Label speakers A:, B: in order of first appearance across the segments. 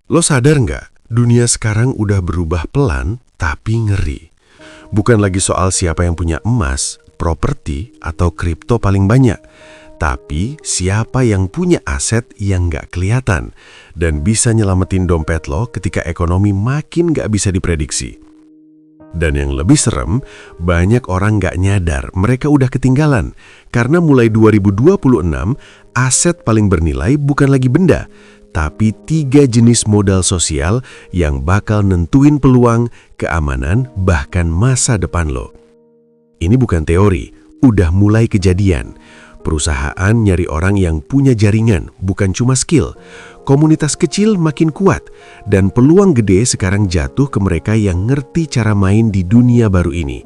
A: Lo sadar nggak, dunia sekarang udah berubah pelan tapi ngeri. Bukan lagi soal siapa yang punya emas, properti, atau kripto paling banyak, tapi siapa yang punya aset yang nggak kelihatan dan bisa nyelamatin dompet lo ketika ekonomi makin nggak bisa diprediksi. Dan yang lebih serem, banyak orang nggak nyadar mereka udah ketinggalan karena mulai 2026, aset paling bernilai bukan lagi benda, tapi 3 jenis modal sosial yang bakal nentuin peluang, keamanan, bahkan masa depan lo. Ini bukan teori, udah mulai kejadian. Perusahaan nyari orang yang punya jaringan, bukan cuma skill. Komunitas kecil makin kuat, dan peluang gede sekarang jatuh ke mereka yang ngerti cara main di dunia baru ini.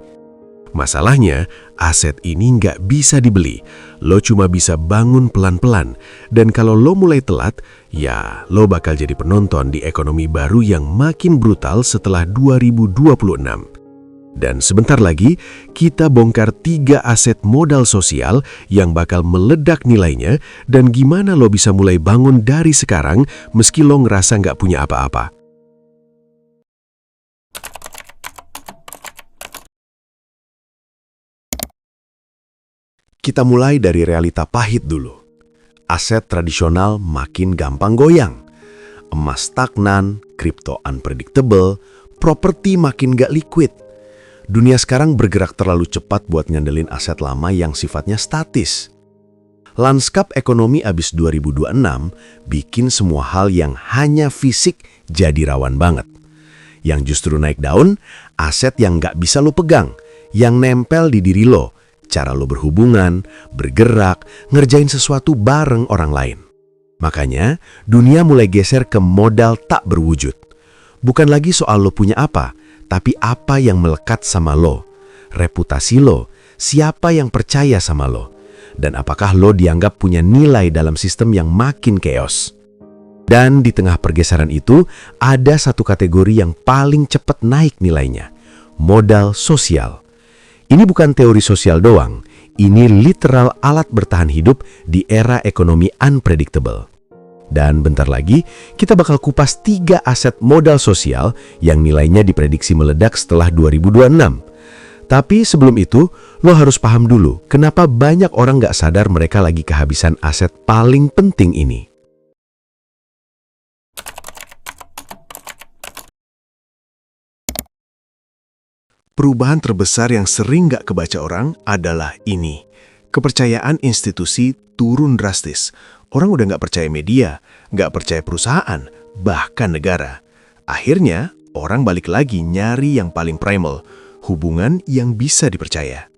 A: Masalahnya, aset ini nggak bisa dibeli. Lo cuma bisa bangun pelan-pelan, dan kalau lo mulai telat, ya lo bakal jadi penonton di ekonomi baru yang makin brutal setelah 2026. Dan sebentar lagi, kita bongkar 3 aset modal sosial yang bakal meledak nilainya dan gimana lo bisa mulai bangun dari sekarang meski lo ngerasa nggak punya apa-apa. Kita mulai dari realita pahit dulu. Aset tradisional makin gampang goyang. Emas stagnan, kripto unpredictable, properti makin gak liquid. Dunia sekarang bergerak terlalu cepat buat ngandelin aset lama yang sifatnya statis. Lanskap ekonomi abis 2026 bikin semua hal yang hanya fisik jadi rawan banget. Yang justru naik daun, aset yang nggak bisa lo pegang, yang nempel di diri lo, cara lo berhubungan, bergerak, ngerjain sesuatu bareng orang lain. Makanya, dunia mulai geser ke modal tak berwujud. Bukan lagi soal lo punya apa, tapi apa yang melekat sama lo, reputasi lo, siapa yang percaya sama lo, dan apakah lo dianggap punya nilai dalam sistem yang makin chaos. Dan di tengah pergeseran itu, ada satu kategori yang paling cepat naik nilainya, modal sosial. Ini bukan teori sosial doang, ini literal alat bertahan hidup di era ekonomi unpredictable. Dan bentar lagi, kita bakal kupas 3 aset modal sosial yang nilainya diprediksi meledak setelah 2026. Tapi sebelum itu, lo harus paham dulu kenapa banyak orang nggak sadar mereka lagi kehabisan aset paling penting ini. Perubahan terbesar yang sering nggak kebaca orang adalah ini. Kepercayaan institusi turun drastis. Orang udah nggak percaya media, nggak percaya perusahaan, bahkan negara. Akhirnya, orang balik lagi nyari yang paling primal, hubungan yang bisa dipercaya.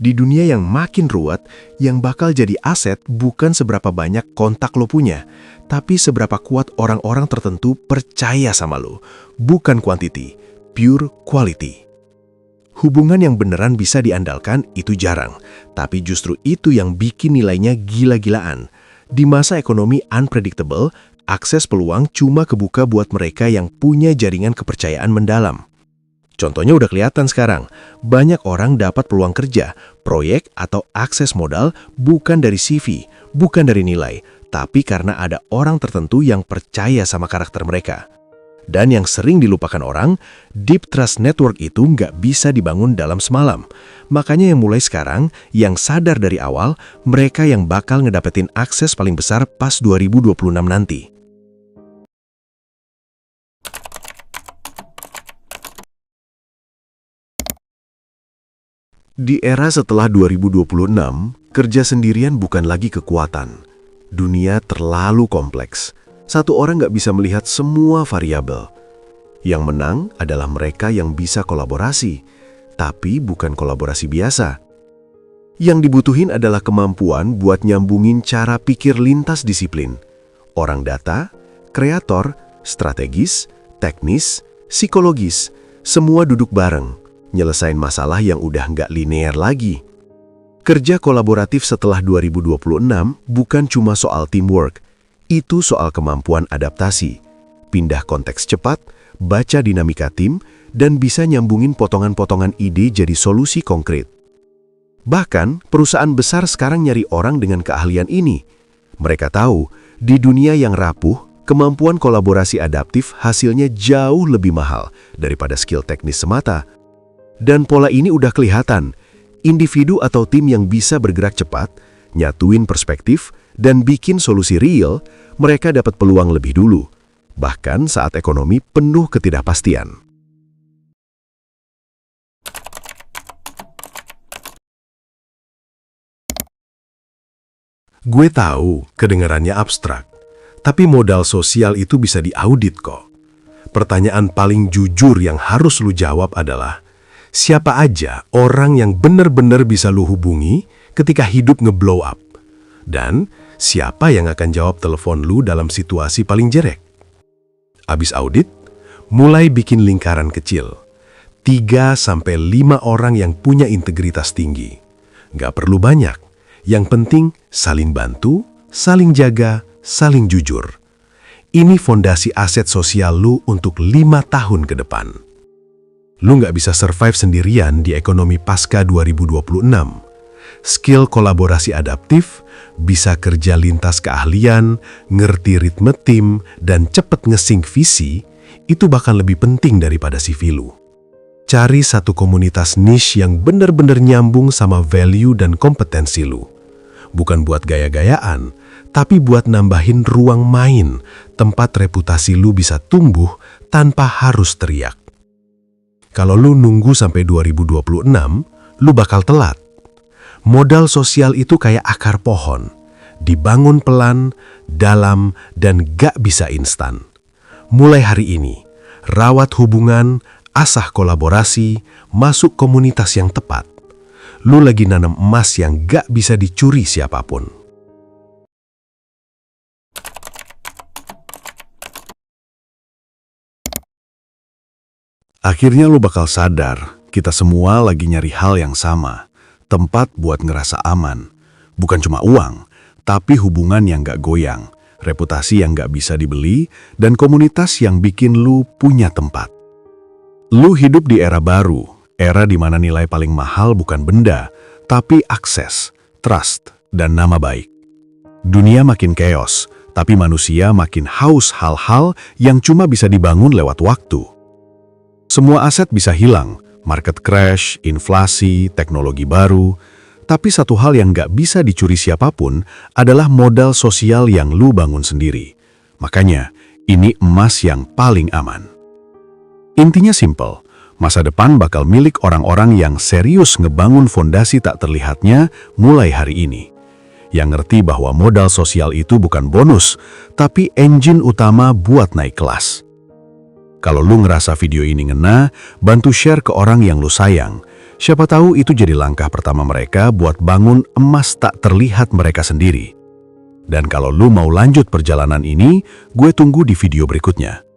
A: Di dunia yang makin ruwet, yang bakal jadi aset bukan seberapa banyak kontak lo punya, tapi seberapa kuat orang-orang tertentu percaya sama lo. Bukan quantity, pure quality. Hubungan yang beneran bisa diandalkan itu jarang, tapi justru itu yang bikin nilainya gila-gilaan. Di masa ekonomi unpredictable, akses peluang cuma kebuka buat mereka yang punya jaringan kepercayaan mendalam. Contohnya udah kelihatan sekarang, banyak orang dapat peluang kerja, proyek, atau akses modal bukan dari CV, bukan dari nilai, tapi karena ada orang tertentu yang percaya sama karakter mereka. Dan yang sering dilupakan orang, deep trust network itu nggak bisa dibangun dalam semalam. Makanya yang mulai sekarang, yang sadar dari awal, mereka yang bakal ngedapetin akses paling besar pas 2026 nanti. Di era setelah 2026, kerja sendirian bukan lagi kekuatan. Dunia terlalu kompleks. Satu orang nggak bisa melihat semua variabel. Yang menang adalah mereka yang bisa kolaborasi, tapi bukan kolaborasi biasa. Yang dibutuhin adalah kemampuan buat nyambungin cara pikir lintas disiplin. Orang data, kreator, strategis, teknis, psikologis, semua duduk bareng, nyelesain masalah yang udah nggak linear lagi. Kerja kolaboratif setelah 2026 bukan cuma soal teamwork, itu soal kemampuan adaptasi, pindah konteks cepat, baca dinamika tim, dan bisa nyambungin potongan-potongan ide jadi solusi konkret. Bahkan, perusahaan besar sekarang nyari orang dengan keahlian ini. Mereka tahu, di dunia yang rapuh, kemampuan kolaborasi adaptif hasilnya jauh lebih mahal daripada skill teknis semata. Dan pola ini udah kelihatan. Individu atau tim yang bisa bergerak cepat, nyatuin perspektif, dan bikin solusi real, mereka dapat peluang lebih dulu, bahkan saat ekonomi penuh ketidakpastian.
B: Gue tahu kedengarannya abstrak, tapi modal sosial itu bisa diaudit kok. Pertanyaan paling jujur yang harus lu jawab adalah, siapa aja orang yang benar-benar bisa lu hubungi ketika hidup nge-blow up? Dan siapa yang akan jawab telepon lu dalam situasi paling jelek? Abis audit, mulai bikin lingkaran kecil. 3-5 orang yang punya integritas tinggi. Gak perlu banyak. Yang penting saling bantu, saling jaga, saling jujur. Ini fondasi aset sosial lu untuk 5 tahun ke depan. Lu nggak bisa survive sendirian di ekonomi pasca 2026. Skill kolaborasi adaptif, bisa kerja lintas keahlian, ngerti ritme tim, dan cepet nge-sync visi, itu bahkan lebih penting daripada CV lu. Cari satu komunitas niche yang benar-benar nyambung sama value dan kompetensi lu. Bukan buat gaya-gayaan, tapi buat nambahin ruang main, tempat reputasi lu bisa tumbuh tanpa harus teriak. Kalau lu nunggu sampai 2026, lu bakal telat. Modal sosial itu kayak akar pohon, dibangun pelan, dalam, dan gak bisa instan. Mulai hari ini, rawat hubungan, asah kolaborasi, masuk komunitas yang tepat. Lu lagi nanam emas yang gak bisa dicuri siapapun.
A: Akhirnya lu bakal sadar, kita semua lagi nyari hal yang sama. Tempat buat ngerasa aman. Bukan cuma uang, tapi hubungan yang gak goyang, reputasi yang gak bisa dibeli, dan komunitas yang bikin lu punya tempat. Lu hidup di era baru, era di mana nilai paling mahal bukan benda, tapi akses, trust, dan nama baik. Dunia makin chaos, tapi manusia makin haus hal-hal yang cuma bisa dibangun lewat waktu. Semua aset bisa hilang, market crash, inflasi, teknologi baru, tapi satu hal yang nggak bisa dicuri siapapun adalah modal sosial yang lu bangun sendiri. Makanya, ini emas yang paling aman. Intinya simple, masa depan bakal milik orang-orang yang serius ngebangun fondasi tak terlihatnya mulai hari ini. Yang ngerti bahwa modal sosial itu bukan bonus, tapi engine utama buat naik kelas. Kalau lu ngerasa video ini ngena, bantu share ke orang yang lu sayang. Siapa tahu itu jadi langkah pertama mereka buat bangun emas tak terlihat mereka sendiri. Dan kalau lu mau lanjut perjalanan ini, gue tunggu di video berikutnya.